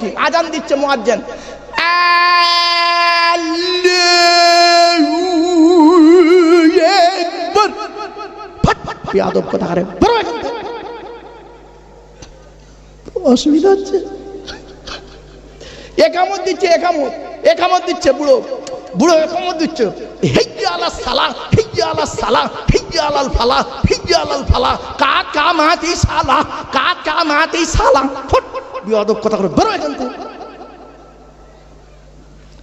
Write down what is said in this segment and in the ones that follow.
ঠিক আজান দিচ্ছে মুয়াজ্জিন, বেয়াদব কথা করে অসুবিধা হচ্ছে। একামত দিচ্ছে, একামত দিচ্ছে, বুড়ো একামত দিচ্ছে, হিজ্জা আলাস সালাহ, হিজ্জা আলাস সালাহ, হিজ্জা আলাল ফালাহ, হিজ্জা আলাল ফালাহ, কা মাতি সালাহ, কা মাতি সালাহ। বেয়াদব কথা করে বেরো এখান থেকে।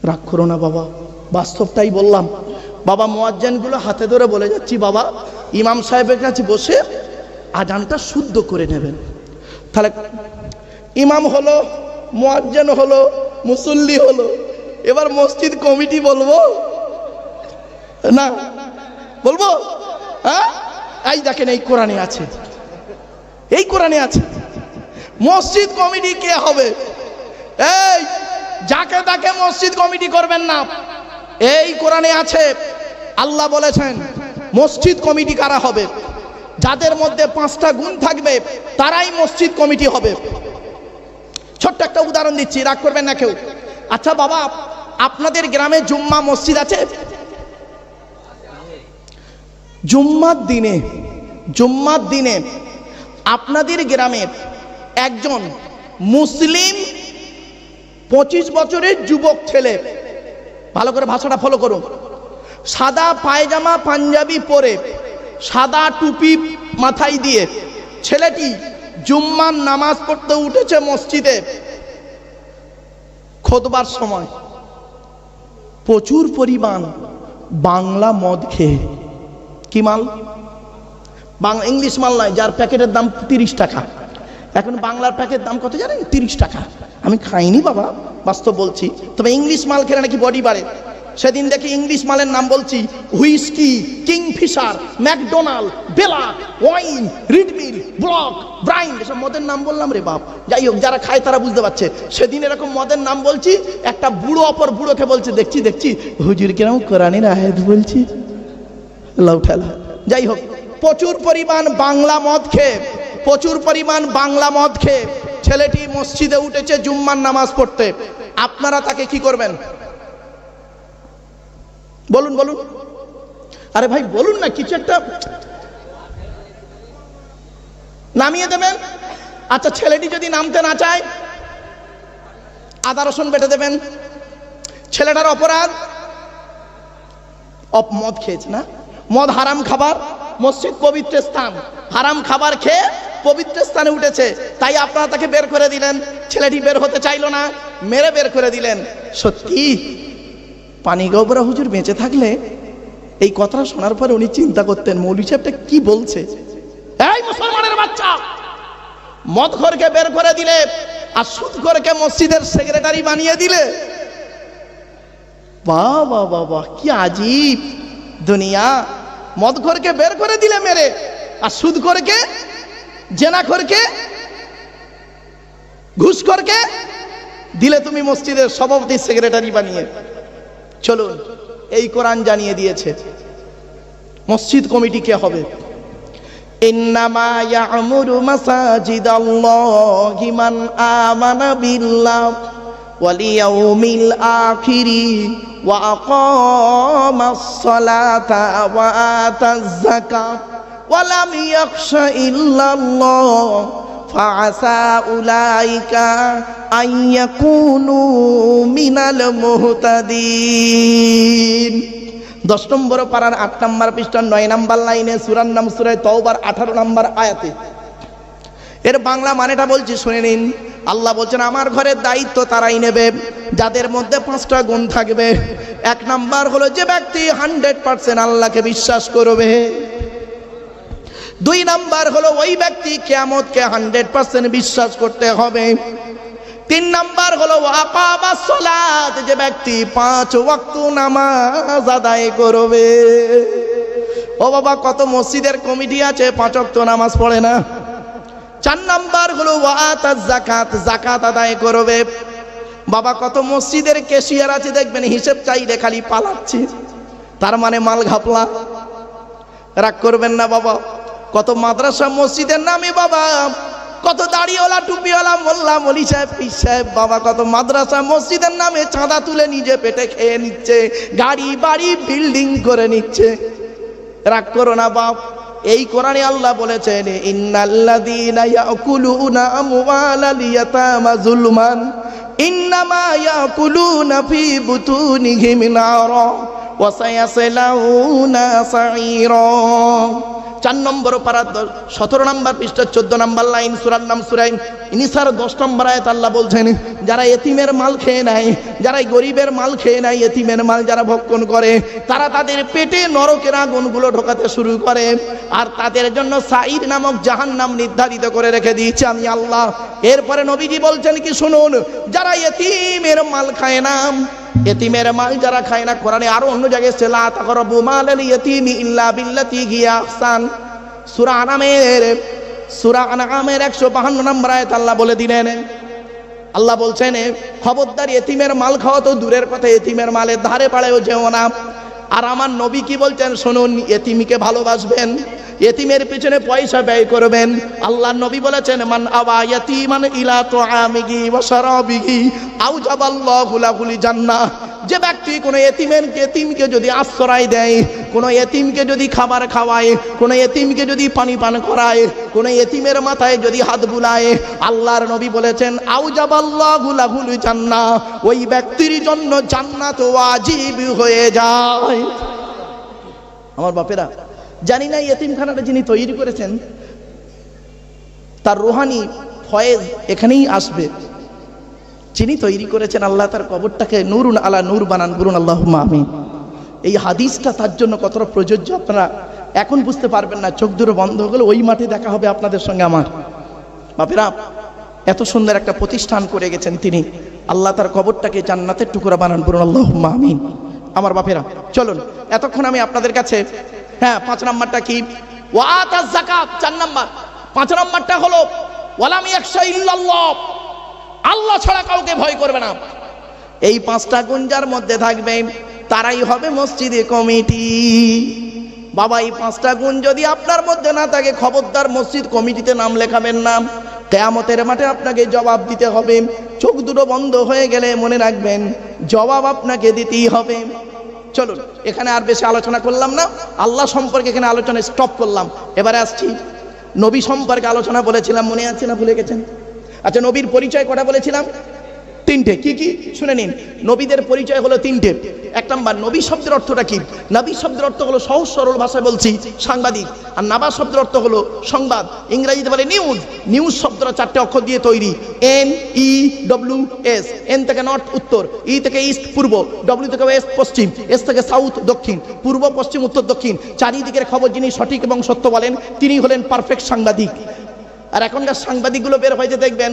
রাগ করো না বাবা, বাস্তবটাই বললাম। বাবা মুয়াজ্জিন গুলো হাতে ধরে বলে যাচ্ছি, বাবা ইমাম সাহেবের কাছে বসে আজানটা শুদ্ধ করে নেবেন। তাহলে ইমাম হলো, মুয়াজ্জিন হলো, মুসল্লি হলো, এবার মসজিদ কমিটি বলবো না? বলবো? হ্যাঁ, এই দেখেন এই কোরআনে আছে, এই কোরআনে আছে মসজিদ কমিটি কে হবে। এই যাকে তাকে মসজিদ কমিটি করবেন না, এই কোরআনে আছে। আল্লাহ বলেছেন মসজিদ কমিটি কারা হবে, যাদের মধ্যে 5টা গুণ থাকবে তারাই মসজিদ কমিটি হবে। ছোট্ট একটা উদাহরণ দিচ্ছি, রাগ করবেন না কেউ। আচ্ছা বাবা, আপনাদের গ্রামে জুম্মা মসজিদ আছে? জুম্মার দিনে আপনাদের গ্রামের একজন মুসলিম 25 বছরের যুবক ছেলে, ভালো করে ভাষাটা ফলো করুন, সাদা পায়জামা পাঞ্জাবি পরে, সাদা টুপি মাথায় দিয়ে ছেলেটি জুম্মার নামাজ পড়তে উঠেছে মসজিদে। খুতবার সময় প্রচুর পরিমাণ বাংলা মদ খেয়ে, কি মাল? বাংলা, ইংলিশ মাল নয়, যার প্যাকেটের দাম 30 টাকা। এখন বাংলার প্যাকেট দাম কত জানেন? 30 টাকা। আমি খাইনি বাবা, বাস্তব বলছি, তবে ইংলিশ মাল খেলে নাকি বডি বাড়ে। সেদিন দেখি ইংলিশ মালের নাম বলছি, হুইস্কি, কিংফিশার, ম্যাকডোনাল্ড, বেলা, ওয়াইন, রিডমিল, ব্লক, ব্রাইন, এসব মদের নাম বললাম রে বাপ। যাই হোক, যারা খায় তারা বুঝতে পারছে। সেদিন এরকম মদের নাম বলছি, একটা বুড়ো অপর বুড়োকে বলছে, দেখছি হুজুর কিরকম কোরআনের আয়াত বলছি, লাউ ঠেলা। যাই হোক, প্রচুর পরিমাণ বাংলা মদ খেয়ে ছেলেটি মসজিদে উঠেছে জুম্মার নামাজ পড়তে। আপনারা তাকে কি করবেন? বলুন। আরে ভাই বলুন না, কিছু একটা নামিয়ে দেবেন। আচ্ছা, ছেলেটি যদি নামতে না চায়, আদা রসুন বেটে দেবেন। ছেলেটার অপরাধ, মদ খেয়েছে না? মদ হারাম খাবার, মসজিদ পবিত্র স্থান, হারাম খাবার খেয়ে পবিত্র স্থানে উঠেছে, তাই আপনারা তাকে বের করে দিলেন। ছেলেটি বের হতে চাইলো না, মেরে বের করে দিলেন। সত্যি পানিগোবরা হুজুর বেঁচে থাকলে এই কথাটা শোনার পরে উনি চিন্তা করতেন, মৌলভী সাহেবটা কি বলছে। এই মুসলমানের বাচ্চা, মদখোরকে বের করে দিলে আর সুদখোরকে মসজিদের সেক্রেটারি বানিয়ে দিলে। বাবা কি আজীব দুনিয়া। মদখোরকে বের করে দিলে মেরে, আর সুদখোরকে, জেনাখোরকে, ঘুষখোরকে দিলে তুমি মসজিদের সভাপতি সেক্রেটারি বানিয়ে। চলুন, এই কোরআন জানিয়ে দিয়েছে মসজিদ কমিটি কে হবে। ইন্নামা ইয়া'মুরু মাসাজিদাল্লাহি মান আমানা বিল্লাহি ওয়াল ইয়াউমিল আখিরি ওয়া আকামাস সালাতা ওয়া আতাজ যাকাত ওয়া লাম ইয়াখশা ইল্লাল্লাহ ফাআসা উলাইকা আইয়াকুনু মিনাল মুহতাদিন। 10 নম্বর পারার 8 নম্বর পৃষ্ঠার 9 নম্বর লাইনে, সূরার নাম সূরা তাওবার 18 নম্বর আয়াতে। এর বাংলা মানেটা বলছি, শুনে নিন। আল্লাহ বলছেন আমার ঘরের দায়িত্ব তারাই নেবে যাদের মধ্যে 5টা গুণ থাকবে। 1 নাম্বার হলো যে ব্যক্তি 100% আল্লাহকে বিশ্বাস করবে। 2 নাম্বার হলো ওই ব্যক্তি কিয়ামতকে 100% বিশ্বাস করতে হবে। 3 নাম্বার হলো আকামাস সালাত, যে ব্যক্তি 5 ওয়াক্ত নামাজ আদায় করবে। ও বাবা, কত মসজিদের কমিটি আছে 5 ওয়াক্ত নামাজ পড়ে না। 4 নাম্বার হলো ওয়াতাজ যাকাত, যাকাত আদায় করবে। বাবা, কত মসজিদের ক্যাশিয়ার আছে দেখবেন হিসাব চাইলে খালি পালাচ্ছে, তার মানে মাল ঘাপলা। রাগ করবেন না বাবা। কত মাদ্রাসা মসজিদের নামে বাবা কত দাড়িওয়ালা টুপিওয়ালা মোল্লা মলি সাহেব পীর সাহেব বাবা কত মাদ্রাসা মসজিদের নামে চাঁদা তুলে নিজে পেটে খেয়ে নিচ্ছে, গাড়ি বাড়ি বিল্ডিং করে নিচ্ছে। রাগ করো না বাপ, এই কোরআনে আল্লাহ বলেছেন ইন্নাল্লাযীনা ইয়াকুলুনা আমওয়ালাল ইয়াতামা যুলমান ইন্নামা ইয়াকুলুনা ফি বুতুনিহিম নারা ওয়া সায়াসলাউনা সাঈরা। 4 নম্বর পারা 17 নম্বর পৃষ্ঠা 14 নম্বর লাইন, সূরার নাম সূরা নিসার 10 নম্বর আয়াত আল্লাহ বলছেন যারা এতিমের মাল খেয়ে নেয়, যারা গরিবের মাল খেয়ে নেয়, এতিমের মাল যারা ভক্ষণ করে, তারা তাদের পেটে নরকের আগুনগুলো ঢোকাতে শুরু করে, আর তাদের জন্য সাঈর নামক জাহান্নাম নির্ধারিত করে রেখে দিয়েছে আমি আল্লাহ। এরপরে নবীজি বলছেন কি শুনুন, যারা এতিমের মাল খায় না, এতিমের মাল যারা খায় না, কোরআনে আরো অন্য জায়গায় এসেছে লা তাকরাবু মালাল ইয়াতীমি ইল্লা বিল্লাতী হিয়া আহসান। সূরা আনামের 152 নম্বর আয়াত আল্লাহ বলে দিলেন, আল্লাহ বলছেন খবরদার এতিমের মাল খাওয়া তো দূরের কথা, এতিমের মালের ধারে পাড়েও যেও না। আর আমার নবী কি বলছেন শুনুন, এতিমকে ভালোবাসবেন, এতিমের পিছনে পয়সা ব্যয় করবেন। আল্লাহর নবী বলেছেন মান আওয়া ইয়াতীমান ইলা তুআমিহি ওয়া শারাবিহি আওজাবাল্লাহু লাহুল জান্নাহ। যে ব্যক্তি কোনো এতিমকে যদি আশ্রয় দেয়, কোনো এতিমকে যদি খাবার খাওয়ায়, কোনো এতিমকে যদি পানি পান করায়, কোনো এতিমের মাথায় যদি হাত বুলায়, আল্লাহর নবী বলেছেন আওজাবাল্লাহু লাহুল জান্নাহ, ওই ব্যক্তির জন্য জান্নাত ওয়াজিব হয়ে যায়। আমার বাপেরা, জানি না এতিমখানাটা যিনি তৈরি করেছেন তার রুহানি ফয়েজ এখানেই আসবে। যিনি তৈরি করেছেন আল্লাহ তার কবরটাকে নূরুন আলা নূর বানান, বলুন আল্লাহুম্মা আমিন। এই হাদিসটা তার জন্য কতটা প্রযোজ্য আপনারা এখন বুঝতে পারবেন না, চোখ দুটো বন্ধ হলে ওই মাঠে দেখা হবে আপনাদের সঙ্গে আমার। বাপেরা, এত সুন্দর একটা প্রতিষ্ঠান করে গেছেন তিনি, আল্লাহ তার কবরটাকে জান্নাতের টুকরা বানান, বলুন আল্লাহুম্মা আমিন। আমার বাপেরা চলুন, এতক্ষণ আমি আপনাদের কাছে 5 নম্বরটা কি ওয়াতাজ যাকাত, 4 নম্বর। 5 নম্বরটা হলো ওয়ালাম ইয়াখশা ইল্লাল্লাহ, আল্লাহ ছাড়া কাউকে ভয় করবে না। এই 5টা গুণ যার মধ্যে থাকবে তারাই হবে মসজিদে কমিটি। বাবা, এই 5টা গুণ যদি আপনার মধ্যে না থাকে, খবরদার মসজিদ কমিটিতে নাম লেখাবেন না। কিয়ামতের মাঠে আপনাকে জবাব দিতে হবে। চোখ দুটো বন্ধ হয়ে গেলে মনে রাখবেন জবাব আপনাকে দিতেই হবে। চলুন, এখানে আর বেশি আলোচনা করলাম না, আল্লাহ সম্পর্কে এখানে আলোচনা স্টপ করলাম। এবারে আসছি নবী সম্পর্কে আলোচনা বলেছিলাম, মনে আছে না ভুলে গেছেন? আচ্ছা, নবীর পরিচয় কটা বলেছিলাম? 3টে। কি কি শুনে নিন। নবীদের পরিচয় হলো 3টে। 1 নম্বর, নবী শব্দের অর্থটা কি? নবী শব্দের অর্থ হলো সহজ সরল ভাষায় বলছি সাংবাদিক, আর নাবা শব্দের অর্থ হলো সংবাদ, ইংরেজিতে বলে নিউজ। নিউজ শব্দটা 4টে অক্ষর দিয়ে তৈরি, NEWS। এন থেকে নর্থ উত্তর, ই থেকে ইস্ট পূর্ব, ডব্লিউ থেকে ওয়েস্ট পশ্চিম, এস থেকে সাউথ দক্ষিণ, পূর্ব পশ্চিম উত্তর দক্ষিণ। চারিদিকের খবর যিনি সঠিক এবং সত্য বলেন তিনি হলেন পারফেক্ট সাংবাদিক। আর এখনকার সাংবাদিকগুলো বের হয়েছে দেখবেন,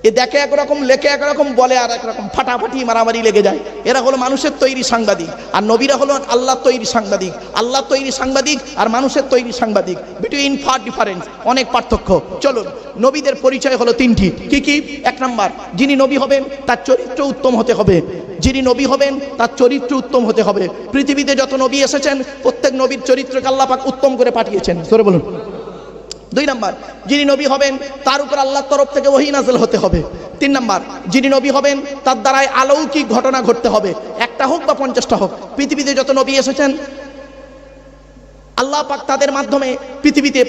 এ দেখে একরকম, লেখে একরকম, বলে আর একরকম, ফাটাফাটি মারামারি লেগে যায়। এরা হলো মানুষের তৈরি সাংবাদিক, আর নবীরা হলো আল্লাহ তৈরি সাংবাদিক। আল্লাহ তৈরি সাংবাদিক আর মানুষের তৈরি সাংবাদিক, বিটুইন ফার ডিফারেন্স, অনেক পার্থক্য। চলুন, নবীদের পরিচয় হলো 3টি। কি কি? 1 নম্বর, যিনি নবী হবেন তার চরিত্র উত্তম হতে হবে। যিনি নবী হবেন তার চরিত্র উত্তম হতে হবে। পৃথিবীতে যত নবী এসেছেন প্রত্যেক নবীর চরিত্রকে আল্লাহ পাক উত্তম করে পাঠিয়েছেন। সরে বলুন। 2 নম্বর, যিনি নবী হবেন তার উপর আল্লাহর তরফ থেকে ওহী নাযিল হতে হবে। 3 নম্বর, যিনি নবী হবেন তার দ্বারাই অলৌকিক ঘটনা ঘটতে হবে, একটা হোক বা 50টা হোক। পৃথিবীতে যত নবী এসেছেন আল্লাহ পাক তাদের মাধ্যমে পৃথিবীতে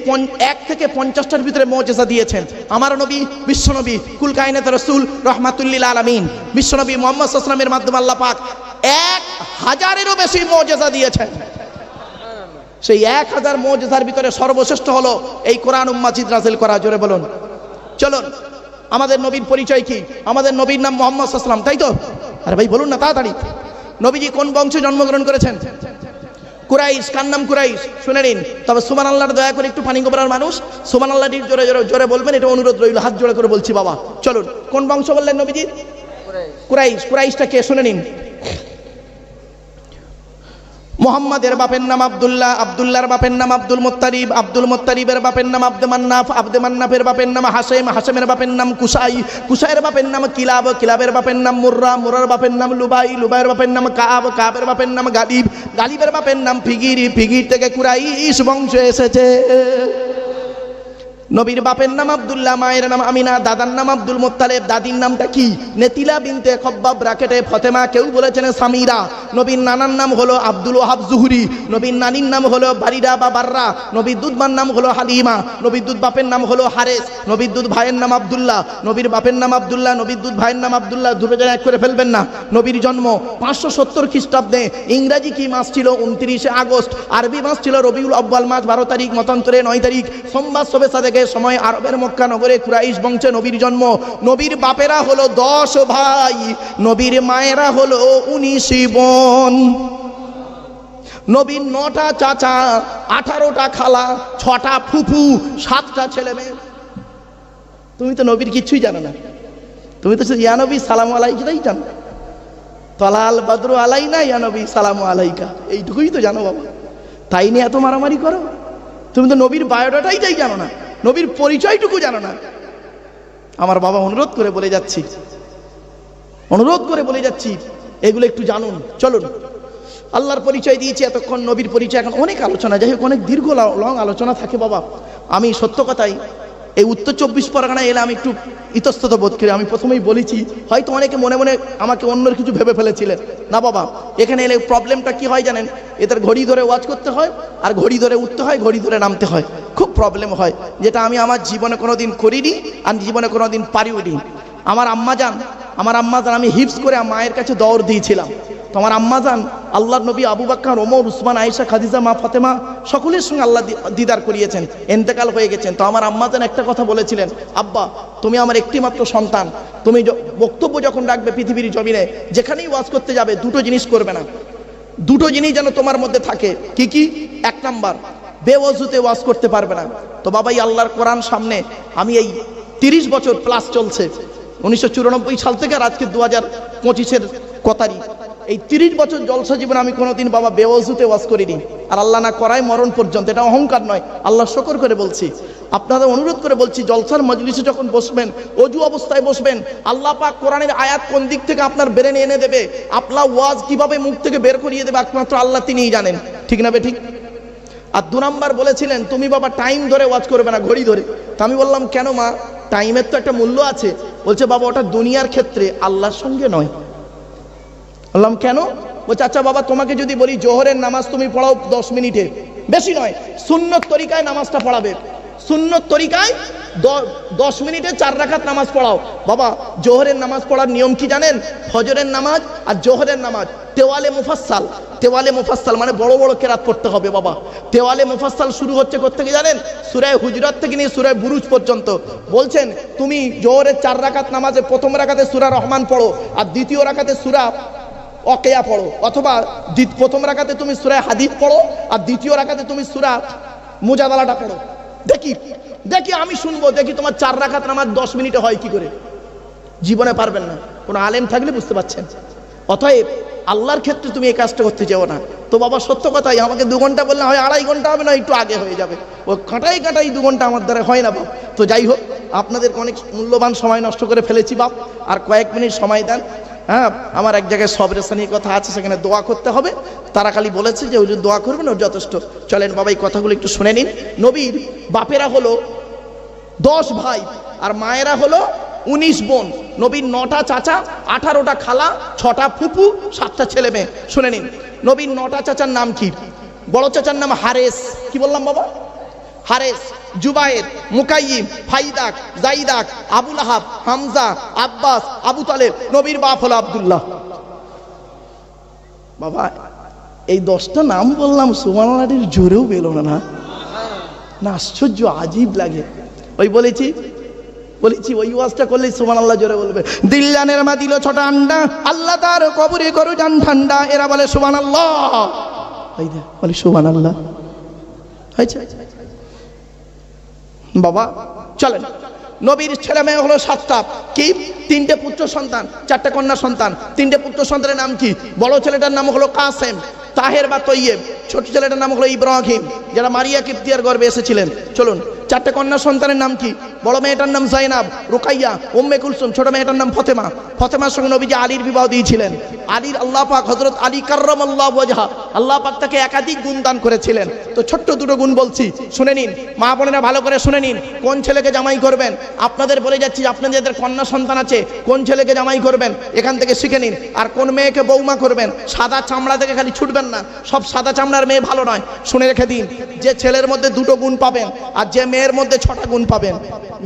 1 থেকে 50টার ভিতরে মুজিজা দিয়েছেন। আমার নবী বিশ্বনবী কুল কায়নাতের রাসূল রাহমাতুল লিল আলামিন বিশ্বনবী মুহাম্মদ সাল্লাল্লাহু আলাইহি ওয়াসাল্লামের মাধ্যমে আল্লাহ পাক 1000-এরও বেশি মুজিজা দিয়েছেন। সেই 1000 মুজিজার ভিতরে সর্বশ্রেষ্ঠ হলো এই কোরআন মাজিদ নাযিল করা। জোরে বলুন। চলুন, আমাদের নবীর পরিচয় কি? আমাদের নবীর নাম মুহাম্মদ সাল্লাল্লাহু আলাইহি ওয়াসাল্লাম, তাই তো? আরে ভাই বলুন না তাড়াতাড়ি। নবীজি কোন বংশে জন্মগ্রহণ করেছেন? কুরাইশ। কার নাম কুরাইশ? শুনে নিন। তবে সুবহানাল্লাহ দয়া করে একটু পানি গোবরার মানুষ সুবহানাল্লাহ জোরে জোরে জোরে বলবেন, এটা অনুরোধ রইল, হাত জোড়া করে বলছি বাবা। চলুন, কোন বংশ বললেন নবীজি? কুরাইশ। কুরাইশটা কে শুনে নিন। মুহাম্মাদের বাপের নাম আব্দুল্লাহ, আব্দুল্লাহর বাপের নাম আব্দুল মুত্তালিব, আব্দুল মুত্তালিবের বাপের নাম আব্দে মান্নাফ, আব্দে মান্নাফের বাপের নাম হাশেম, হাশেমের বাপের নাম কুসাই, কুসাইয়ের বাপের নাম কিলাব, কিলাবের বাপের নাম মুররা, মুরার বাপের নাম লুবাই, লুবাইয়ের বাপের নাম কাব, কাবের বাপের নাম গালিব, গালিবের বাপের নাম ফিগির, ফিগির থেকে কুরাইশ বংশ এসেছে। নবীর বাপের নাম আব্দুল্লাহ, মায়ের নাম আমিনা, দাদার নাম আব্দুল মুত্তালিব, দাদির নামটা কি? নেতিলা বিনতে খব্বাব ব্রাকেটে ফতেমা, কেউ বলেছেন সামিরা। নবীর নানার নাম হলো আব্দুল ওয়াহাব জুহরি, নবীর নানির নাম হলো বারিরা বা বাররা, নবীর দুধমার নাম হলো হালিমা, নবীর দুধ বাপের নাম হলো হারেস, নবীর দুধ ভাইয়ের নাম আব্দুল্লাহ, নবীর বাপের নাম আব্দুল্লাহ, নবীর দুধ ভাইয়ের নাম আব্দুল্লাহ, দুটো এক করে ফেলবেন না। নবীর জন্ম 570 খ্রিস্টাব্দে, ইংরাজি কি মাস ছিল? 29 আগস্ট, আরবি মাস ছিল রবিউল আউয়াল মাস 12 তারিখ, মতান্তরে 9 তারিখ, সোমবার শবে সাদেকে সময় আরবের মক্কা নগরে কুরাইশ বংশে নবীর জন্ম। নবীর বাপেরা হলো 10 ভাই, নবীর মায়েরা হলো 19 বোন। নবীর 9টা চাচা, 18টা খালা, 6টা ফুফু, 7টা ছেলে মেয়ে। তুমি তো নবীর কিছুই জানো না, তুমি তো ইয়া নবী সালাম আলাইকাই জানো, তলাল বদরু আলাইনা ইয়া নবী সালাম আলাইকা, এইটুকুই তো জানো বাবা। তাই নিয়ে এত মারামারি করো? তুমি তো নবীর বায়োডাটাই জানো না, নবীর পরিচয়টুকু জানো না। আমার বাবা অনুরোধ করে বলে যাচ্ছি এগুলো একটু জানুন। চলুন, আল্লাহর পরিচয় দিয়েছি এতক্ষণ, নবীর পরিচয়, এখন অনেক আলোচনা, যাই হোক অনেক দীর্ঘ লং আলোচনা থাকে বাবা। আমি সত্য কথাই এই উত্তর 24 পরগনায় এলে আমি একটু ইতস্তত বোধ করি। আমি প্রথমেই বলেছি, হয়তো অনেকে মনে মনে আমাকে অন্য কিছু ভেবে ফেলেছিলেন। না বাবা, এখানে এলে প্রবলেমটা কি হয় জানেন? এদের ঘড়ি ধরে ওয়াজ করতে হয়, আর ঘড়ি ধরে উঠতে হয়, ঘড়ি ধরে নামতে হয়, খুব প্রবলেম হয়, যেটা আমি আমার জীবনে কোনোদিন করিনি আর জীবনে কোনোদিন পারিওনি। আমার আম্মাজান আমি হিপস করে মায়ের কাছে দৌড় দিয়েছিলাম। তো আমার আম্মাজান আল্লাহর নবী আবু বকর, ওমর, উসমান, আয়েশা, খাদিজা, মা ফাতেমা সকলের সঙ্গে আল্লাহ দিদার করিয়েছেন, ইন্তেকাল হয়ে গেছেন। তো আমার আম্মাজান একটা কথা বলেছিলেন, আব্বা তুমি আমার একটি মাত্র সন্তান, তুমি বক্তব্য যখন রাখবে পৃথিবীর জমিনে, যেখানেই ওয়াজ করতে যাবে, দুটো জিনিস করবে না, দুটো জিনিস যেন তোমার মধ্যে থাকে। কি কি? 1 নাম্বার, বেওয়াজুতে ওয়াজ করতে পারবে না। তো বাবাই আল্লাহর কোরআন সামনে আমি এই 30 বছর প্লাস চলছে, 1994 সাল থেকে আর আজকে 2025-এর কতারি, এই 30 বছর জলসা জীবন আমি কোনোদিন বাবা বেওয়াজুতে ওয়াজ করিনি। আর আল্লাহ না করায় মরণ পর্যন্ত, এটা অহংকার নয়, আল্লাহ শকর করে বলছি। আপনাদের অনুরোধ করে বলছি, জলসার মজলিসে যখন বসবেন, অজু অবস্থায় বসবেন, আল্লাহ পাক কোরআনের আয়াত কোন দিক থেকে আপনার ব্রেনে এনে দেবে, আপনার ওয়াজ কিভাবে মুখ থেকে বের করিয়ে দেবে, একমাত্র আল্লাহ তিনিই জানেন। ঠিক না বেঠিক? আর 2 নাম্বার বলেছিলেন, তুমি বাবা টাইম ধরে ওয়াজ করবে না, ঘড়ি ধরে। তো আমি বললাম, কেন মা? টাইমের তো একটা মূল্য আছে। বলছে, বাবা ওটা দুনিয়ার ক্ষেত্রে, আল্লাহর সঙ্গে নয়। বললাম, কেন? বলছে, আচ্ছা বাবা তোমাকে যদি বলি জোহরের নামাজ তুমি পড়াও 10 মিনিটে, বেশি নয়, সুন্নত তরিকায় নামাজটা পড়াবে, সুন্নত তরিকায় 10 মিনিটে 4 রাকাত নামাজ পড়াও। বাবা জোহরের নামাজ পড়ার নিয়ম কি জানেন? ফজরের নামাজ আর জোহরের নামাজ তেওয়ালে মুফাসসাল, তেওয়ালে মুফাসসাল মানে বড় বড় কেরাত পড়তে হবে বাবা। তেওয়ালে মুফাসসাল শুরু হচ্ছে কোথা থেকে জানেন? সূরা হুজুরাত থেকে নিয়ে সূরা বুরুজ পর্যন্ত। বলছেন তুমি জোহরের 4 রাকাত নামাজে প্রথম রাকাতে সূরা রহমান পড়ো, আর দ্বিতীয় রাকাতে সূরা ওয়াকিয়া পড়ো, অথবা প্রথম রাকাতে তুমি সূরা হাদীদ পড়ো, আর দ্বিতীয় রাকাতে তুমি সূরা মুজাদালাটা পড়ো। দেখি আমি শুনবো, দেখি তোমার 4 রাকাত নামাজ 10 মিনিটে হয় কি করে। জীবনে পারবেন না, কোনো আলেম থাকলে বুঝতে পারছেন। অতএব আল্লাহর ক্ষেত্রে তুমি এই কাজটা করতে যাও না। তো বাবা সত্য কথাই, আমাকে 2 ঘন্টা বললে হয়, 2.5 ঘন্টা হবে না, একটু আগে হয়ে যাবে। ও কাটাই 2 ঘন্টা আমার দ্বারা হয় না বাপ। তো যাই হোক, আপনাদেরকে অনেক মূল্যবান সময় নষ্ট করে ফেলেছি বাপ, আর কয়েক মিনিট সময় দেন। হ্যাঁ, আমার এক জায়গায় সবরেসানির কথা আছে, সেখানে দোয়া করতে হবে। তারা খালি বলেছে যে হুজুর দোয়া করবেন, ওর যথেষ্ট। চলেন বাবা এই কথাগুলো একটু শুনে নিন। নবীর বাপেরা হলো 10 ভাই, আর মায়েরা হলো 19 বোন। নবীর 9টা চাচা, 18টা খালা, 6টা ফুফু, 7টা ছেলে মেয়ে। শুনে নিন, নবীর 9টা চাচার নাম কি? বড় চাচার নাম হারেস। কি বললাম বাবা? হারেস, জুবায়ের, মুকাইয়িম, ফাইদাক, জাইদাক, আবু লাহাব, হামজা, আব্বাস, আবু তালেব। নবীর বাপ হলো আব্দুল্লাহ। বাবা এই 10টা নাম বললাম, সুবহানাল্লাহর জোরেও বেরো না, আশ্চর্য আজীব লাগে। ওই বলেছি ওই ওয়াজটা করলেই সুবহানাল্লাহ জোরে বলবে। দিল্লানের মা দিল 6টা আন্ডা, আল্লাহ তার কবরে করো জান ঠান্ডা। এরা বলে সুবহানাল্লাহ, এই দে বলে সুবহানাল্লাহ। বাবা চলেন, নবীর ছেলে মেয়ে হলো 7টা। কি? 3টে পুত্র সন্তান, 4টে কন্যা সন্তান। 3টে পুত্র সন্তানের নাম কি? বড় ছেলেটার নাম হলো কাসেম, তাহের বা তৈয়েব। ছোট ছেলেটার নাম হলো ইব্রাহিম, যারা মারিয়া কিপ্তিয়ার গর্ভে এসেছিলেন। চলুন, 4টে কন্যা সন্তানের নাম কি? বড় মেয়েটার নাম জাইনাব, রুকাইয়া, উম্মে কুলসুম, ছোট মেয়েটার নাম ফাতেমা। ফাতেমার সঙ্গে নবীজি আলীর বিবাহ দিয়েছিলেন। আলীর আল্লাহ পাক হযরত আলী কাররামাল্লাহু ওয়াজহা আল্লাহ পাক তাকে একাধিক গুণ দান করেছিলেন। তো ছোট্ট দুটো গুণ বলছি, শুনে নিন মা বোনেরা, ভালো করে শুনে নিন। কোন ছেলেকে জামাই করবেন, আপনাদের বলে যাচ্ছি, আপনাদের কন্যা সন্তান আছে, কোন ছেলেকে জামাই করবেন এখান থেকে শিখে নিন। আর কোন মেয়েকে বৌমা করবেন, সাদা চামড়া থেকে খালি ছুটবেন না, সব সাদা চামড়ার মেয়ে ভালো নয়। শুনে রেখে দিন, যে ছেলের মধ্যে দুটো গুণ পাবেন আর যে মেয়ের মধ্যে 6টা গুণ পাবেন।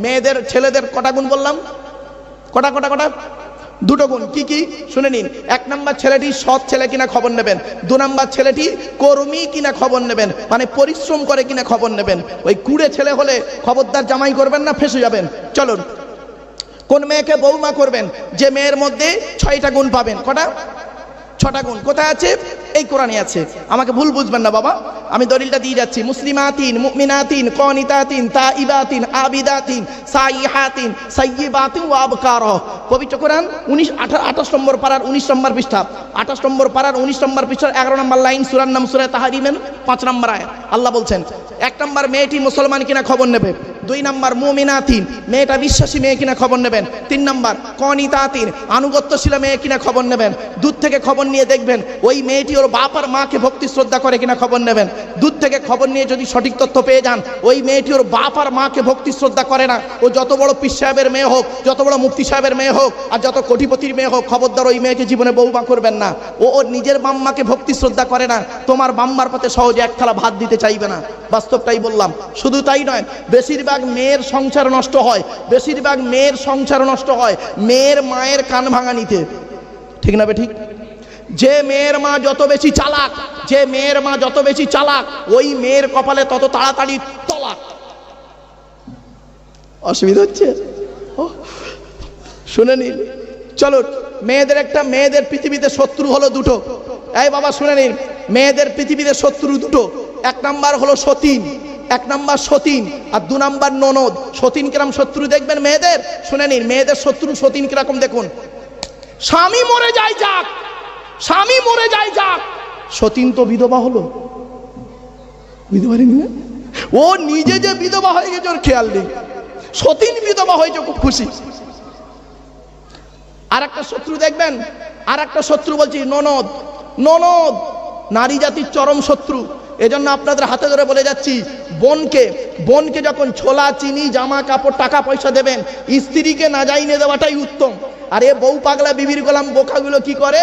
মেয়েদের ছেলেদের কটা গুণ বললাম? কটা কটা কটা? দুটো গুণ। কি কি শুনে নিন। 1 নাম্বার ছেলেটি সৎ ছেলে কিনা খবর নেবেন। 2 নাম্বার ছেলেটি কর্মী কিনা খবর নেবেন, মানে পরিশ্রম করে কিনা খবর নেবেন। ওই কুড়ে ছেলে হলে খবরদার জামাই করবেন না, ফেঁসে যাবেন। চলুন, কোন মেয়েকে বৌমা করবেন, যে মেয়ের মধ্যে 6টা গুণ পাবেন। কটা? 6টা গুণ। কোথায় আছে? এই কোরআনে আছে। আমাকে ভুল বুঝবেন না বাবা, আমি দলিলটা দিয়ে যাচ্ছি। মুসলিমাতিন, মুমিনাতিন, কানিতাতিন, তাইবাতিন, আবিদাতিন, সাইহাতিন, সাইয়্যিবাতিন ওয়া আবকারা। পবিত্র কোরআন 28 নম্বর পারার 19 নম্বর পৃষ্ঠা, 28 নম্বর পারার 19 নম্বর পৃষ্ঠার 11 নম্বর লাইন, সূরার নাম সূরা তাহরিমের 5 নম্বর আয়াত। আল্লাহ বলছেন 1 নম্বর মেয়েটি মুসলমান কিনা খবর নেবে, 2 নম্বর মুমিনাতিন, মেয়েটা বিশ্বাসী মেয়ে কিনা খবর নেবেন, 3 নম্বর কানিতাতিন, আনুগত্যশীল মেয়ে কিনা খবর নেবেন। দূর থেকে খবর নিয়ে দেখবেন ওই মেয়েটি ওর বাপ আর মাকে ভক্তি শ্রদ্ধা করে কিনা খবর নেবেন। দূর থেকে খবর নিয়ে যদি সঠিক তথ্য পেয়ে যান ওই মেয়েটি ওর বাপ আর মাকে ভক্তি শ্রদ্ধা করে না, ও যত বড় পীর সাহেবের মেয়ে হোক, যত বড় মুফতি সাহেবের মেয়ে হোক, আর যত কোটিপতির মেয়ে হোক, খবরদার ওই মেয়েকে জীবনে বৌমা করবেন না। ও ওর নিজের বাম্মাকে ভক্তি শ্রদ্ধা করে না, তোমার বাম্মার পাতে সহজে এক থালা ভাত দিতে চাইবে না। বাস্তবটাই বললাম। শুধু তাই নয়, বেশিরভাগ মেয়ের সংসার নষ্ট হয়, বেশিরভাগ মেয়ের সংসার নষ্ট হয় মেয়ের মায়ের কান ভাঙানিতে। ঠিক না বে ঠিক? যে মেয়ের মা যত বেশি চালাক, যে মেয়ের মা যত বেশি চালাক, ওই মেয়ের কপালে তত তাড়াতাড়ি তলাক। অসুবিধা হচ্ছে? শুনে নিন। চলো, মেয়েদের পৃথিবীতে শত্রু হলো দুটো। এই বাবা শুনে নিন, মেয়েদের পৃথিবীতে শত্রু দুটো। 1 নাম্বার হলো সতীন, 1 নাম্বার সতীন, আর 2 নাম্বার ননদ। সতীন কিরকম শত্রু দেখবেন মেয়েদের? শুনে নিন, মেয়েদের শত্রু সতীন কিরকম দেখুন। স্বামী মরে যায় যাক, স্বামী মরে যায় যাক, সতীন তো বিধবা হলো, বিধবা নেই, ও নিজে যে বিধবা হয়ে গেছে ওর খেয়াল নেই। সতীন বিধবা হয়েছে, খুব খুশি। আর একটা শত্রু দেখবেন, আর একটা শত্রু বলছি ননদ। ননদ নারী জাতির চরম শত্রু। এজন্য আপনাদের হাতে ধরে বলে যাচ্ছি, বোনকে যখন ছোলা, চিনি, জামা কাপড়, টাকা পয়সা দেবেন, স্ত্রীকে না যাইনে দেওয়াটাই উত্তম। আর এ বউ পাগলা বিবির গোলাম বোকাগুলো কি করে,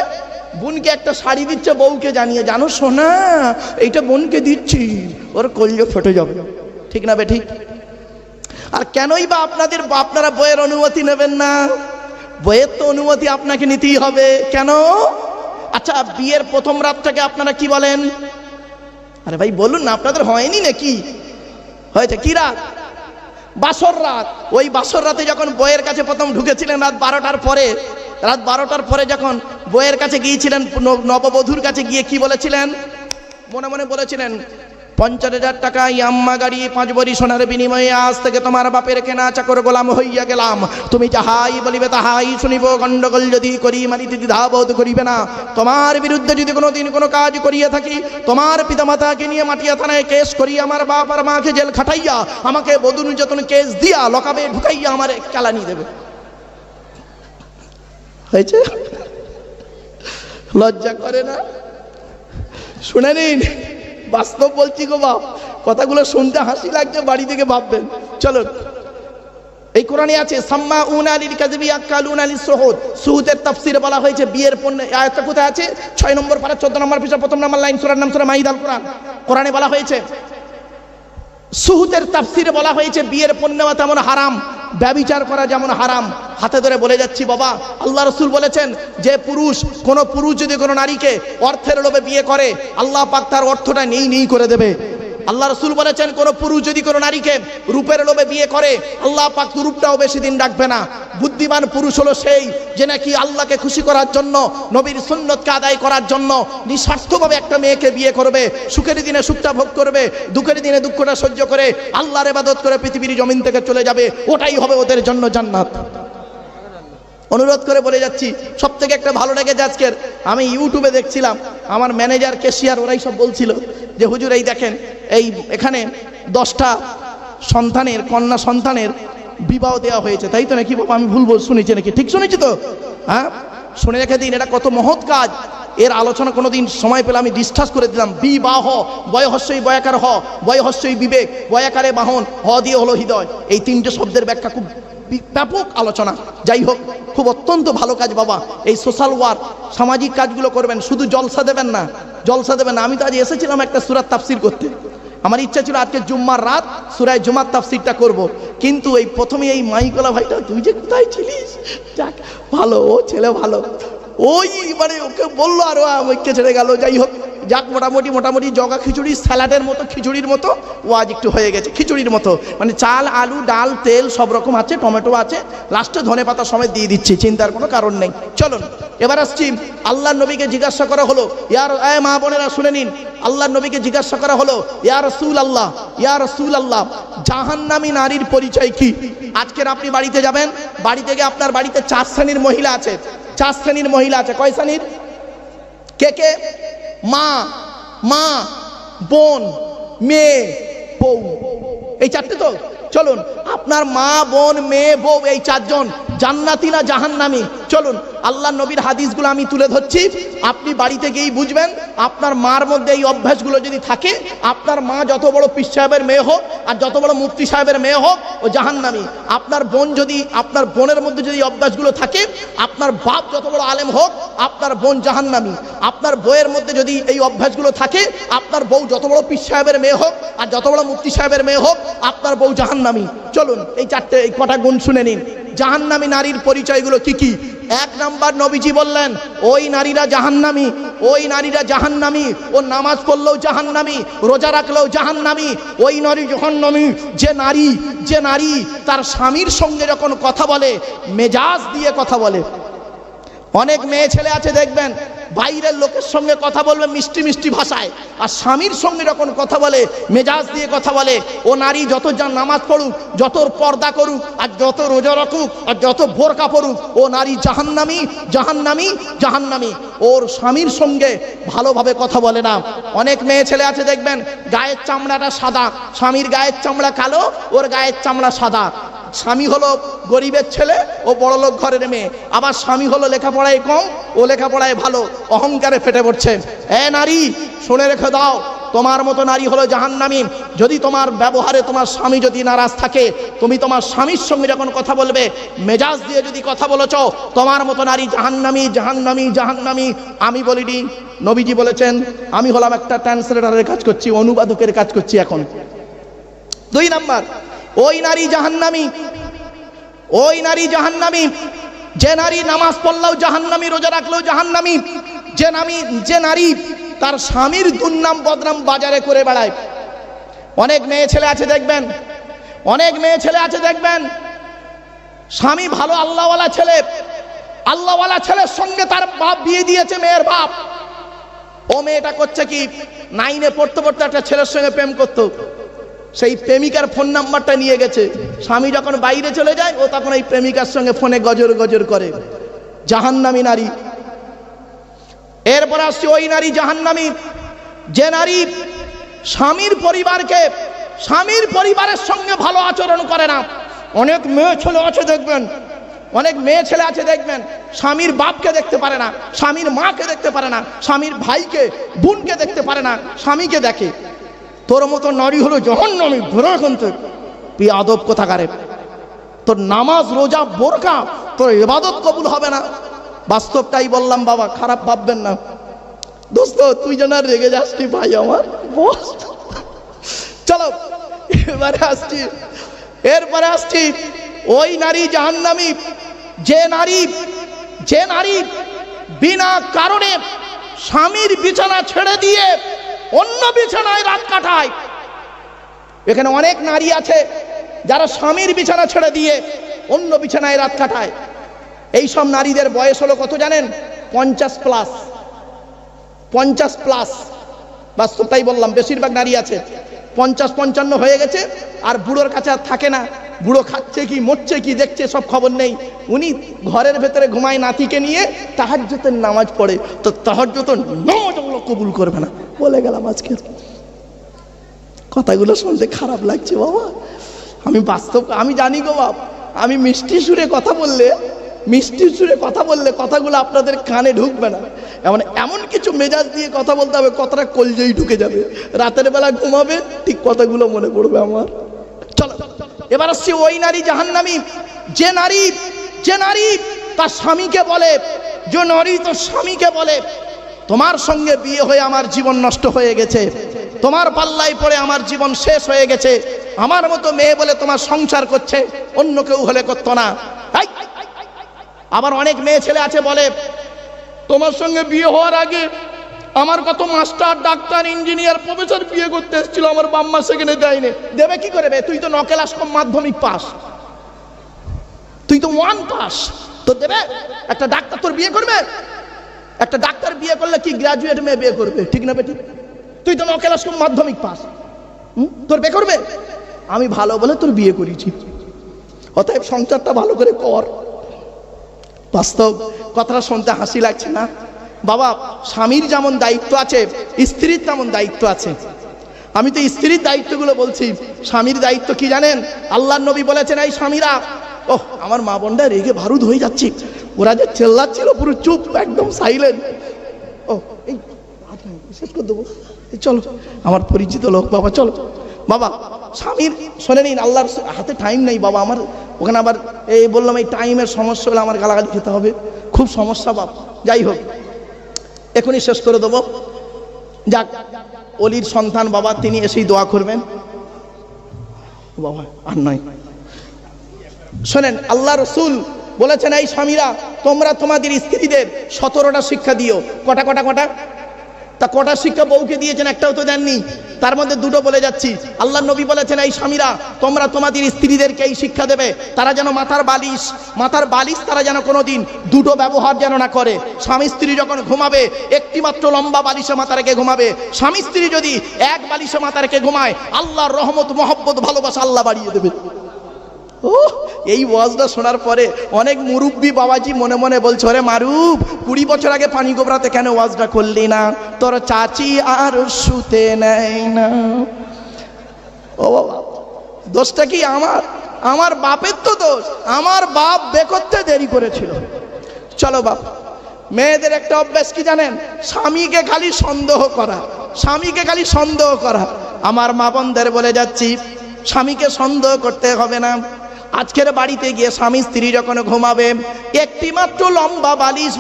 বোনকে একটা শাড়ি দিচ্ছে, বউকে জানিয়ে, জানো সোনা এইটা বোনকে দিচ্ছি, ওর কলিজা ফেটে যাবে। ঠিক না বে ঠিক? আর কেনই বা আপনারা বইয়ের অনুমতি নেবেন না? বইয়ের তো অনুমতি আপনাকে নিতেই হবে। কেন? আচ্ছা, বিয়ের প্রথম রাতটাকে আপনারা কি বলেন? আরে ভাই বলুন না, আপনাদের হয়নি নাকি? হয়েছে কি রাত? বাসর রাত। ওই বাসর রাতে যখন বইয়ের কাছে প্রথম ঢুকেছিলেন রাত 12টার পরে, রাত 12টার পরে যখন বইয়ের কাছে গিয়েছিলেন, নববধূর কাছে গিয়ে কি বলেছিলেন? মনে মনে বলেছিলেন, 50,000 টাকা ইয়াম্মা গাড়ি 5 ভরি সোনার বিনিময়ে আজ থেকে তোমার বাপের কেনা চাকর গোলাম হইয়া গেলাম। তুমি যাহাই বলিবে তাহাই শুনিব, গন্ডগোল যদি করি মানিতে দ্বিধাবোধ করিবে না। তোমার বিরুদ্ধে যদি কোনোদিন কোনো কাজ করিয়া থাকি, তোমার পিতামাতাকে নিয়ে মাটিয়া থানায় কেস করি, আমার বাপ আর মাকে জেল খাটাইয়া, আমাকে বধূ নির্যাতন কেস দিয়া লকাবে ঢুকাইয়া আমার চালানি দেবে। হয়েছে? লজ্জা করে না? শুনে নিন, বাস্তব বলছি গো বাপ, কথাগুলো শুনতে হাসি লাগছে, বাড়ি থেকে ভাববেন। চলো, এই কোরআনে আছে সাম্মাউনা লিল কাযিবি আকালুনা লিসহুদ। সুহুদের তাফসীরে বলা হয়েছে বিয়ের পণ্য। আয়াতটা কোথায় আছে? 6 নম্বর পারা 14 নম্বর পৃষ্ঠা 1 নম্বর লাইন, সূরার নাম সূরা মাইদাল কোরআন। কোরআনে বলা হয়েছে, সুহুদের তাফসীরে বলা হয়েছে বিয়ের পণ্য তেমন হারাম, ব্যভিচার করা যেমন হারাম। হাতে ধরে বলে যাচ্ছি বাবা, আল্লাহ রাসূল বলেছেন যে কোন পুরুষ যদি কোনো নারীকে অর্থের লোভে বিয়ে করে, আল্লাহ পাক তার অর্থটা নেই করে দেবে। আল্লাহ রাসূল বলেছেন কোন পুরুষ যদি কোনো নারীকে রূপের লোভে বিয়ে করে, আল্লাহ পাক রূপটাও বেশি দিন রাখবে না। বুদ্ধিমান পুরুষ হলো সেই যে নাকি আল্লাহকে খুশি করার জন্য, নবীর সুন্নতকে আদায় করার জন্য নিঃস্বার্থভাবে একটা মেয়েকে বিয়ে করবে, সুখের দিনে সুখটা ভোগ করবে, দুঃখের দিনে দুঃখটা সহ্য করে আল্লাহর ইবাদত করে পৃথিবীর জমিন থেকে চলে যাবে। ওটাই হবে ওদের জন্য জান্নাত। অনুরোধ করে বলে যাচ্ছি, সব থেকে একটা ভালো লেগেছে আজকের, আমি ইউটিউবে দেখছিলাম, আমার ম্যানেজার, ক্যাশিয়ার ওরাই সব বলছিল যে হুজুর এই দেখেন, এখানে 10টা সন্তানের, কন্যা সন্তানের বিবাহ দেওয়া হয়েছে, তাই তো নাকি বাবা? আমি ভুল শুনেছি নাকি? ঠিক শুনেছি তো? হ্যাঁ, শুনে রেখে দিন, এটা কত মহৎ কাজ। এর আলোচনা কোনোদিন সময় পেলে আমি ডিসকাস করে দিলাম। বিবাহ, বয় হস্যই বয়াকার হ, বয় হস্যই বিবেক, বয়াকারে বাহন, হ দিয়ে হলো হৃদয়। এই তিনটে শব্দের ব্যাখ্যা খুব ব্যাপক আলোচনা। যাই হোক, খুব অত্যন্ত ভালো কাজ বাবা। এই সোশ্যাল ওয়ার্ক, সামাজিক কাজগুলো করবেন, শুধু জলসা দেবেন না, জলসা দেবেন না। আমি তো আজ এসেছিলাম একটা সূরার তাফসীর করতে। আমার ইচ্ছা ছিল আজকে জুম্মার রাত সূরা জুমার তাফসীরটা করব, কিন্তু এই প্রথমে এই মাইকলা ভাইটা, তুই যে কোথায় ছিলিস, যাক ভালো, ও ছেলে ভালো, ওই মানে ওকে বললো আর ওইকে ছেড়ে গেল। যাই হোক, যাক মোটামুটি জগা খিচুড়ি, স্যালাডের মতো, খিচুড়ির মতো ওয়াজ একটু হয়ে গেছে, খিচুড়ির মতো। মানে চাল, আলু, ডাল, তেল সব রকম আছে, টমেটো আছে, লাস্টে ধনেপাতা সময় দিয়ে দিচ্ছি, চিন্তার কোনো কারণ নেই। চলুন এবার আসছি, আল্লাহ নবীকে জিজ্ঞাসা করা হলো, ইয়ার মা বোনেরা শুনে নিন, আল্লাহ নবীকে জিজ্ঞাসা করা হলো, ইয়া রাসূলুল্লাহ, ইয়া রাসূলুল্লাহ, জাহান্নামী নারীর পরিচয় কি? আজকের আপনি বাড়িতে যাবেন, বাড়ি থেকে আপনার বাড়িতে 4 শ্রেণীর মহিলা আছে, 4 শ্রেণীর মহিলা আছে। কয় শ্রেণীর? কে কে? মা, মা, বোন, মেয়ে, বউ, এই 4টে তো। চলুন, আপনার মা, বোন, মেয়ে, বউ, এই 4 জন জান্নাতি না জাহান্নামী? চলুন আল্লাহ নবীর হাদিসগুলো আমি তুলে ধরছি, আপনি বাড়িতে গিয়েই বুঝবেন। আপনার মার মধ্যে এই অভ্যাসগুলো যদি থাকে, আপনার মা যত বড় পীর সাহেবের মেয়ে হোক আর যত বড় মুফতি সাহেবের মেয়ে হোক, ও জাহান্নামী। আপনার বোন যদি, আপনার বোনের মধ্যে যদি অভ্যাসগুলো থাকে, আপনার বাপ যত বড় আলেম হোক, আপনার বোন জাহান্নামী। আপনার বউয়ের মধ্যে যদি এই অভ্যাসগুলো থাকে, আপনার বউ যত বড় পীর সাহেবের মেয়ে হোক আর যত বড় মুফতি সাহেবের মেয়ে হোক, আপনার বউ জাহান্নামী। চলুন এই 4টে, এই কটা গুণ শুনে নিন। জাহান্নামী নারীর পরিচয়গুলো কি কি? 1 নাম্বার, নবীজি বললেন ওই নারীরা জাহান্নামী, ওই নারীরা জাহান্নামী, ও নামাজ পড়লেও জাহান্নামী, রোজা রাখলেও জাহান্নামী, ওই নারী জাহান্নামী যে নারী তার স্বামীর সঙ্গে যখন কথা বলে মেজাজ দিয়ে কথা বলে। অনেক মেয়ে ছেলে আছে দেখবেন, বাইরের লোকের সঙ্গে কথা বলবে মিষ্টি মিষ্টি ভাষায়, আর স্বামীর সঙ্গে যখন কথা বলে মেজাজ দিয়ে কথা বলে। ও নারী যত নামাজ পড়ুক, যত পর্দা করুক, আর যত রোজা রাখুক, আর যত বোরকা পড়ুক, ও নারী জাহান্নামী, জাহান্নামী, জাহান্নামী। ওর স্বামীর সঙ্গে ভালোভাবে কথা বলে না। অনেক মেয়ে ছেলে আছে দেখবেন, গায়ের চামড়াটা সাদা, স্বামীর গায়ের চামড়া কালো, ওর গায়ের চামড়া সাদা। স্বামী হলো গরিবের ছেলে, ও বড়লোক ঘরের মেয়ে। আবার স্বামী হলো লেখাপড়ায় কম, ও লেখাপড়ায় ভালো, অহংকারে ফেটে পড়ছে। নারী শুনে রেখে দাও, তোমার মতো নারী হলো জাহান্নামী। যদি তোমার ব্যবহারে তোমার স্বামী যদি নারাজ থাকে, তুমি তোমার স্বামীর সঙ্গে যখন কথা বলবে মেজাজ দিয়ে যদি কথা বলেছ, তোমার মতো নারী জাহান্নামী, জাহান্নামী, জাহান্নামী। আমি বলিনি, নবীজি বলেছেন। আমি হলাম একটা ট্রান্সলেটরের কাজ করছি, অনুবাদকের কাজ করছি এখন। 2 নাম্বার, ওই নারী জাহান্নামী, ওই নারী জাহান্নামী যে নারী নামাজ পড়লেও জাহান্নামী, রোজা রাখলেও জাহান্নামী, যে নারী তার স্বামীর দুর্নাম বদনাম বাজারে করে বেড়ায়। অনেক মেয়ে ছেলে আছে দেখবেন, অনেক মেয়ে ছেলে আছে দেখবেন, স্বামী ভালো আল্লাহওয়ালা ছেলে, আল্লাহওয়ালা ছেলের সঙ্গে তার বাপ বিয়ে দিয়েছে, মেয়ের বাপ। ও মেয়েটা করছে কি, 9-এ পড়তে পড়তে একটা ছেলের সঙ্গে প্রেম করতো, সেই প্রেমিকার ফোন নাম্বারটা নিয়ে গেছে। স্বামী যখন বাইরে চলে যায়, ও তখন এই প্রেমিকার সঙ্গে ফোনে গজর গজর করে। জাহান্নামী নারী। এরপর আসছে ওই নারী জাহান্নামী যে নারী স্বামীর পরিবারের সঙ্গে ভালো আচরণ করে না। অনেক মেয়ে ছেলে আছে দেখবেন, অনেক মেয়ে ছেলে আছে দেখবেন, স্বামীর বাপকে দেখতে পারে না, স্বামীর মাকে দেখতে পারে না, স্বামীর ভাইকে বোনকে দেখতে পারে না, স্বামীকে দেখে। তোর মতো নারী হলো জাহান্নামী, ঘোরা কিন্তু বেয়াদব কোথাকারে। তোর নামাজ, রোজা, বোরকা, তোর ইবাদত কবুল হবে না। বাস্তবটাই বললাম বাবা, খারাপ ভাববেন না। দোস্ত তুই যেন রেগে যাসনি ভাই আমার, বস। চলো এরপরে আসছি ওই নারী জাহান্নামী যে নারী বিনা কারণে স্বামীর বিছানা ছেড়ে দিয়ে অন্য বিছানায় রাত কাটায়। এখানে অনেক নারী আছে যারা স্বামীর বিছানা ছেড়ে দিয়ে অন্য বিছানায় রাত কাটায়। এই সব নারীদের বয়স হলো কত জানেন? 50 প্লাস। বাস্তবটাই বললাম, বেশিরভাগ নারী আছে 50-55 হয়ে গেছে, আর বুড়োর কাছে আর থাকে না। বুড়ো খাচ্ছে কি, মরছে কি, দেখছে সব খবর নেই। উনি ঘরের ভেতরে ঘুমায় নাতিকে নিয়ে, তাহাজ্জুদের নামাজ পড়ে। তো তাহাজ্জুদের নামাজ আল্লাহ কবুল করবে না। বলে গেলাম আজকে কথাগুলো শুনতে খারাপ লাগছে বাবা, আমি বাস্তব, আমি জানি গো বাপ, আমি মিষ্টি সুরে কথা বললে কথাগুলো আপনাদের কানে ঢুকবে না। এমন কিছু মেজাজ দিয়ে কথা বলতে হবে, কথাটা কলজেই ঢুকে যাবে। রাতের বেলা ঘুমাবে, ঠিক কথাগুলো মনে পড়বে আমার। চলো এবার আসছি ওই নারী জাহান্নামী, যে নারী তার স্বামীকে বলে, যে নারী তার স্বামীকে বলে, তোমার সঙ্গে বিয়ে হয়ে আমার জীবন নষ্ট হয়ে গেছে, তোমার পাল্লায় পড়ে আমার জীবন শেষ হয়ে গেছে, আমার মতো মেয়ে বলে তোমার সংসার করছে, অন্য কেউ হলে করতো না। আবার অনেক মেয়ে ছেলে আছে বলে, তোমার সঙ্গে বিয়ে হওয়ার আগে আমার কত মাস্টার, ডাক্তার, ইঞ্জিনিয়ার, প্রফেসর বিয়ে করতে এসেছিল, আমার বাম্মা সেখানে দেয়নি। দেবে কি করে? তুই তো 9 ক্লাস কম মাধ্যমিক পাস, তুই তো 1 পাস, তোর দেবে? একটা ডাক্তার তোর বিয়ে করবে? একটা ডাক্তার বিয়ে করলে কি গ্রাজুয়েট মেয়ে বিয়ে করবে? ঠিক না বেটি? তুই তো 9 ক্লাস কম মাধ্যমিক পাস, তোর বিয়ে করবে? আমি ভালো বলে তোর বিয়ে করেছি, অতএব সংসারটা ভালো করে কর। বাস্তব কথাটা শুনতে হাসি লাগছে না বাবা? স্বামীর যেমন দায়িত্ব আছে, স্ত্রীর তেমন দায়িত্ব আছে। আমি তো স্ত্রীর দায়িত্বগুলো বলছি, স্বামীর দায়িত্ব কি জানেন? আল্লাহর নবী বলেছেন, এই স্বামীরা, ওহ আমার মা বোনটা রেগে ভারুদ হয়ে যাচ্ছি, ওরা যে চেল্লাচ্ছিল পুরো চুপ, একদম সাইলেন্ট। ও এই শেষ করে দেবো, চলো আমার পরিচিত লোক বাবা, চলো বাবা। স্বামীর শোনে নিন, আল্লাহর হাতে টাইম নেই বাবা আমার, ওখানে আবার এই বললাম এই টাইমের সমস্যা হলে আমার গালাগালি খেতে হবে, খুব সমস্যা বাপ। যাই হোক, এখনই শেষ করে দেবো। যাক, অলির সন্তান বাবা, তিনি এসেই দোয়া করবেন বাবা, আর নয়। শোনেন, আল্লাহ রসুল বলেছেন, এই স্বামীরা তোমরা তোমাদের স্ত্রীদের 17টা শিক্ষা দিও। কটা? তা কটা শিক্ষা বউকে দিয়েছেন? একটাও তো দেননি, তার মধ্যে 2টো বলে যাচ্ছি। আল্লাহ নবী বলেছেন, এই স্বামীরা তোমরা তোমাদের স্ত্রীদেরকে এই শিক্ষা দেবে, তারা যেন মাথার বালিশ তারা যেন কোনোদিন 2টো ব্যবহার যেন না করে। স্বামী স্ত্রী যখন ঘুমাবে একটি মাত্র লম্বা বালিশে মাথা রেখে ঘুমাবে। স্বামী স্ত্রী যদি এক বালিশে মাথা রেখে ঘুমায়, আল্লাহর রহমত, মহব্বত, ভালোবাসা আল্লাহ বাড়িয়ে দেবে। এই ওয়াজটা শোনার পরে অনেক মুরব্বী বাবাজি মনে মনে বলছে, ওরে মারুফ, 20 বছর আগে পানি গোবরাতে কেন ওয়াজটা করলি না? তোর চাচি আর শুতে নেয় না। ও বাবা, দোষটা কি আমার বাপের তো দোষ, আমার বাপ বিয়ে করতে দেরি করেছিল। চলো বাপ, মেয়েদের একটা অভ্যাস কি জানেন? স্বামীকে খালি সন্দেহ করা। আমার মা বোনদের বলে যাচ্ছি, স্বামীকে সন্দেহ করতে হবে না। আজকের বাড়িতে গিয়ে স্বামী স্ত্রী যখন ঘুমাবে, একটি মাত্র লম্বা বালিশ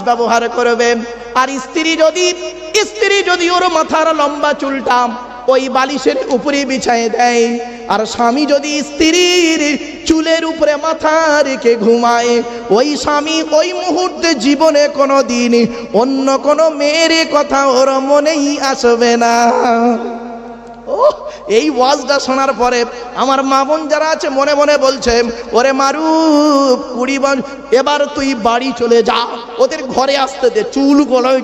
ব্যবহার করবে। আর স্ত্রী যদি ওর মাথার লম্বা চুলটা ওই বালিশের উপরে বিছায় দেয়, আর স্বামী যদি স্ত্রীর চুলের উপরে মাথা রেখে ঘুমায়, ওই স্বামী ওই মুহূর্তে জীবনে কোনোদিন অন্য কোনো মেয়ের কথা ওর মনেই আসবে না। এই ওয়াজটা শোনার পরে আমার মা বোন যারা আছে মনে মনে বলছে, ওরে মারুফ, 20 বছর, এবার তুই বাড়ি চলে যা, ওদের ঘরে আসতে দে, চুল গলায়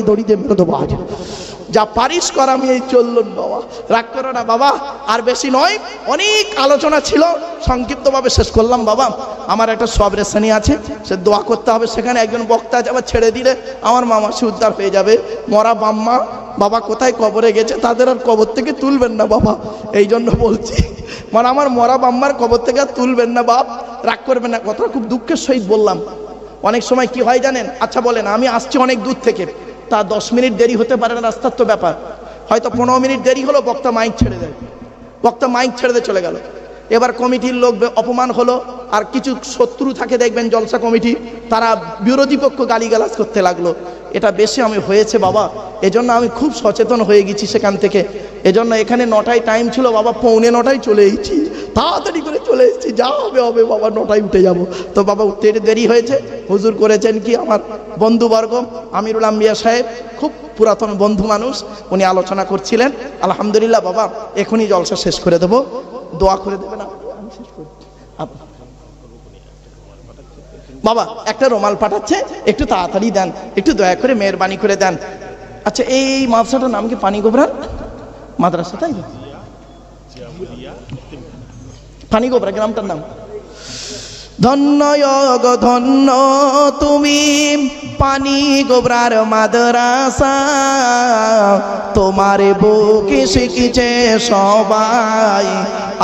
দড়ি দিয়ে বেরোতে বাজ, যা পারিস কর। আমি এই চললুন বাবা, রাগ করো না বাবা, আর বেশি নয়, অনেক আলোচনা ছিল, সংক্ষিপ্তভাবে শেষ করলাম বাবা। আমার একটা সবরের শ্রেণী আছে, সে দোয়া করতে হবে, সেখানে একজন বক্তা আছে, আবার ছেড়ে দিলে আমার মামাসি উদ্ধার হয়ে যাবে। মরা বাম্মা বাবা কোথায় কবরে গেছে, তাদের আর কবর থেকে তুলবেন না বাবা, এই জন্য বলছি, মানে আমার মরা বাম্মার কবর থেকে আর তুলবেন না বাপ, রাগ করবেন না। কথাটা খুব দুঃখের সহিত বললাম। অনেক সময় কি হয় জানেন? আচ্ছা বলেন, আমি আসছি অনেক দূর থেকে, তা 10 মিনিট দেরি হতে পারে না, রাস্তার তো ব্যাপার, হয়তো 15 মিনিট দেরি হলো, বক্তা মাইক ছেড়ে দিয়ে চলে গেল। এবার কমিটির লোক অপমান হলো, আর কিছু শত্রু থাকে দেখবেন জলসা কমিটি, তারা বিরোধী পক্ষ গালিগালাজ করতে লাগলো। এটা বেশি আমি হয়েছে বাবা, এজন্য আমি খুব সচেতন হয়ে গেছি সেখান থেকে। এজন্য এখানে 9টায় টাইম ছিল বাবা, 8:45 চলে এসেছি, তাড়াতাড়ি করে চলে এসেছি, যা হবে বাবা, 9টায় উঠে যাব। তো বাবা উঠতে দেরি হয়েছে। হুজুর করেছেন কি, আমার বন্ধুবর্গ আমিরুল আম্বিয়া সাহেব, খুব পুরাতন বন্ধু মানুষ, উনি আলোচনা করছিলেন। আলহামদুলিল্লাহ বাবা, এখনই জলসা শেষ করে দেবো, দোয়া করে দেবেন বাবা। একটা রুমাল পাঠাচ্ছে, একটু তাড়াতাড়ি দেন, একটু দয়া করে মেহরবানি করে দেন। আচ্ছা, এই মাদ্রাসাটার নাম কি? পানি গোবরার মাদ্রাসা, তাই তো? পানি গোবরা গ্রামটার নাম। ধন্য গো ধন্য তুমি পানি গোবরার মাদ্রাসা, তোমার বুকে শিখেছে সবাই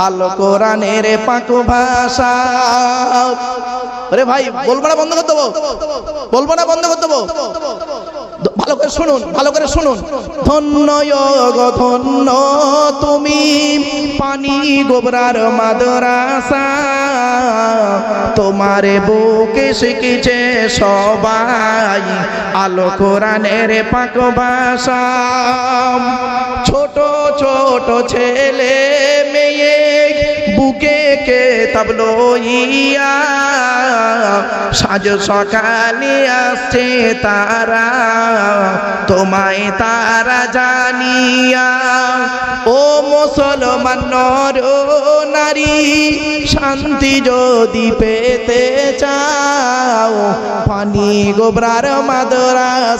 আল কোরআনের পাক ভাষা। আরে ভাই বলবো না বন্ধ করে দেবো, বলবো না বন্ধ করে দেবো, ভালো করে শুনুন, ভালো করে শুনুন। ধন্য গো ধন্য তুমি পানি গোবরার মাদ্রাসা, তোমার বুকে শিখেছে সবাই আলো কোরআনের পাক ভাষা। ছোট ছোট ছেলে মেয়ে বুকে কেতাব লইয়া সাজ সকালে আসছে তারা, তোমায় তারা জানিয়া। ও মুসলমান নর নারী, শান্তি যদি পেতে চাও পানি গোবরার মাদ্রাসা